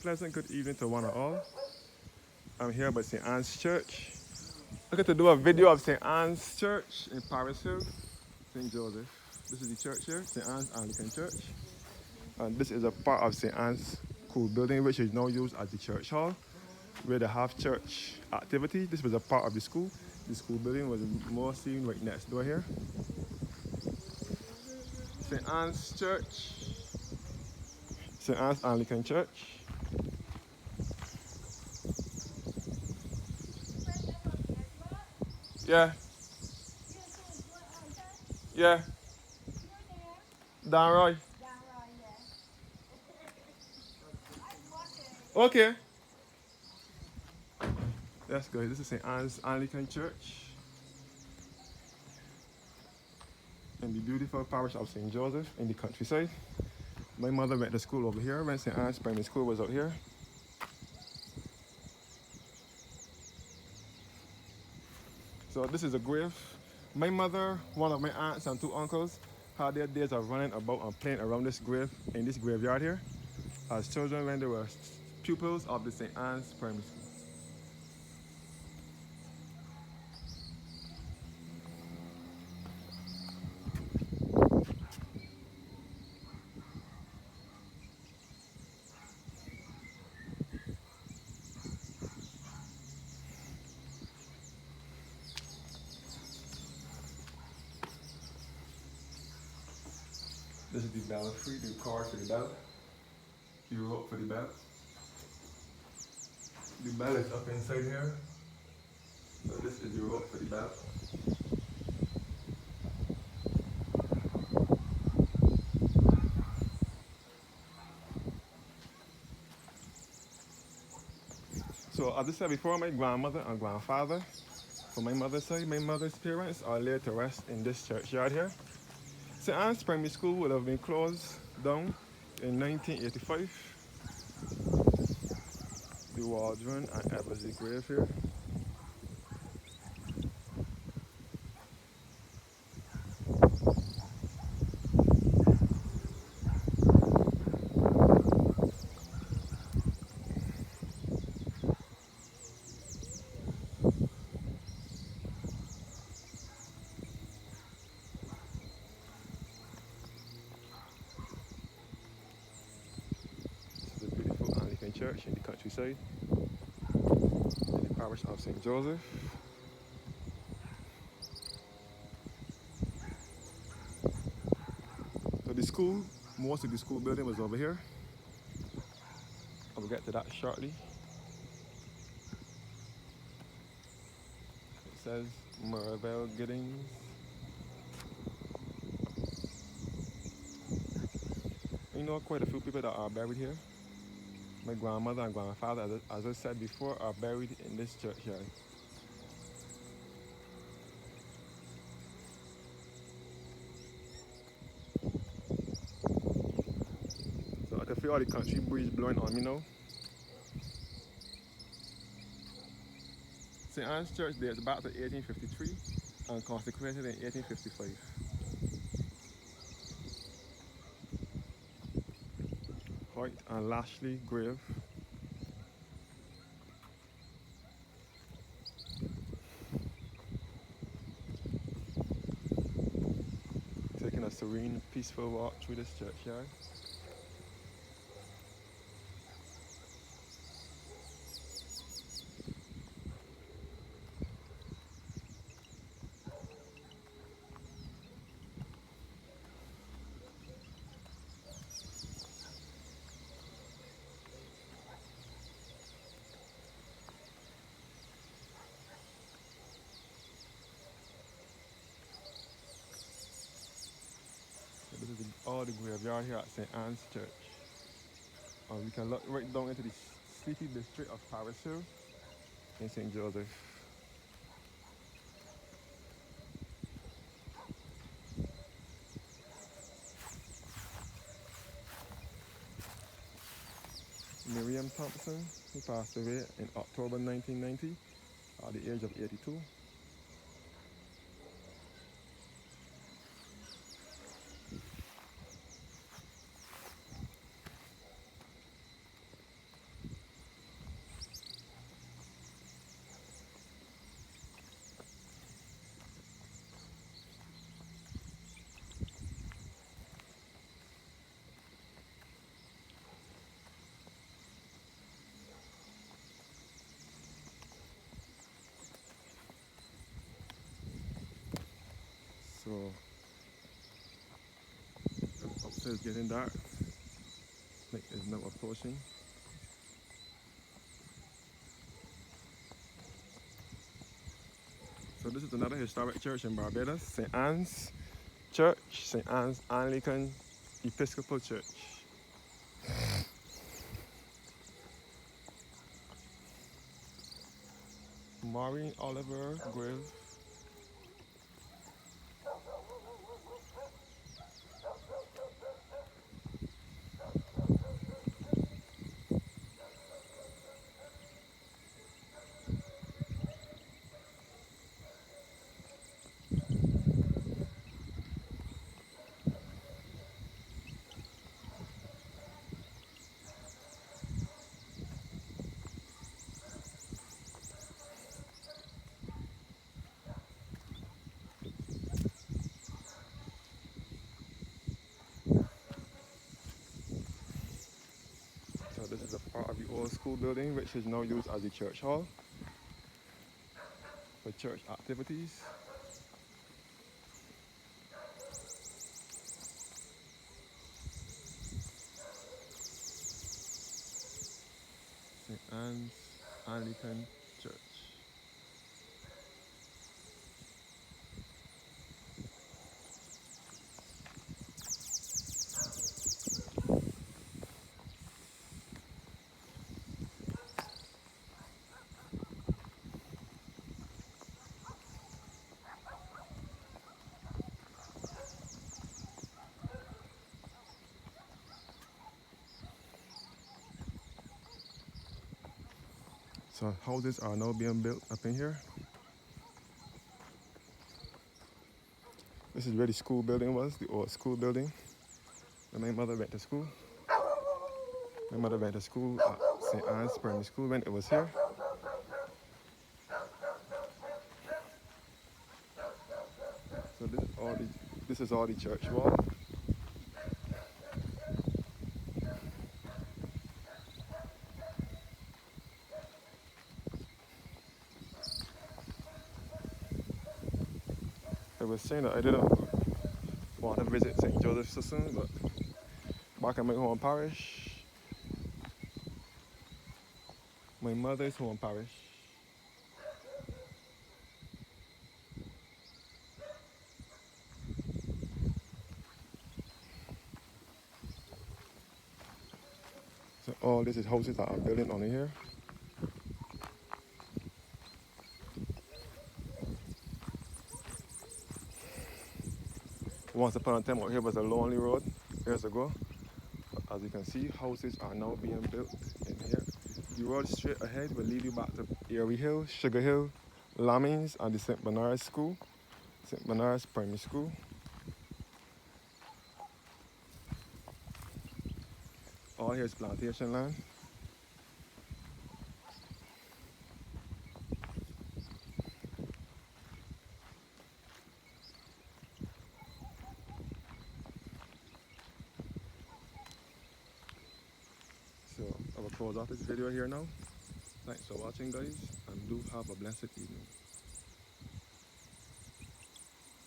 pleasant good evening to one and all. I'm here by St. Anne's Church. I get to do a video of St. Anne's Church in Paris Hill, St. Joseph. This is the church here, St. Anne's Anglican Church. And this is a part of St. Anne's school building, which is now used as the church hall, where they have church activity. This was a part of the school. The school building was more seen right next door here. St. Anne's Church, St. Anne's Anglican Church. Yeah, yeah, Dan Roy. Okay. That's good. This is St. Anne's Anglican Church in the beautiful parish of St. Joseph in the countryside. My mother went to school over here when St. Anne's Primary School was out here. So this is a grave. My mother, one of my aunts and two uncles had their days of running about and playing around this grave in this graveyard here as children when they were pupils of the St. Anne's Primary School. This is the belfry, the cord for the bell, the rope for the bell. The bell is up inside here. So this is the rope for the bell. So as I said before, my grandmother and grandfather, from my mother's side, my mother's parents are laid to rest in this churchyard here. St. Anne's Primary School would have been closed down in 1985. The Waldron and Eversley grave here. This is a beautiful Anglican church in the countryside, in the parish of St. Joseph. So the school, most of the school building was over here. I will get to that shortly. It says Maribel Giddings. You know quite a few people that are buried here. My grandmother and grandfather, as I said before, are buried in this churchyard. So I can feel all the country breeze blowing on me now. St. Anne's Church dates back to 1853 and consecrated in 1855. Hoyt and Lashley grave. Taking a serene, peaceful walk through this churchyard. So this is all the graveyard here at St. Anne's Church. And we can look right down into the city district of Paris Hill in St. Joseph. Miriam Thompson, who passed away in October 1990 at the age of 82. So upstairs getting dark. Nick is now approaching. So this is another historic church in Barbados, St. Anne's Church, St. Anne's Anglican Episcopal Church. Maureen Oliver Grave. So this is a part of the old school building which is now used as a church hall for church activities. St. Anne's Anglican Church. So houses are now being built up in here. This is where the school building was, the old school building. When my mother went to school. My mother went to school at St. Anne's Primary School when it was here. So this is all the church wall. I was saying that I didn't want to visit St. Joseph so soon, but back in my home parish, my mother's home parish, so all this is houses that are building on here. Once upon a time out here was a lonely road years ago. But as you can see, houses are now being built in here. The road straight ahead will lead you back to Erie Hill, Sugar Hill, Lammings, and the St. Bernard's School, St. Bernard's Primary School. All here is plantation land. So I will close off this video here now. Thanks for watching, guys, and do have a blessed evening.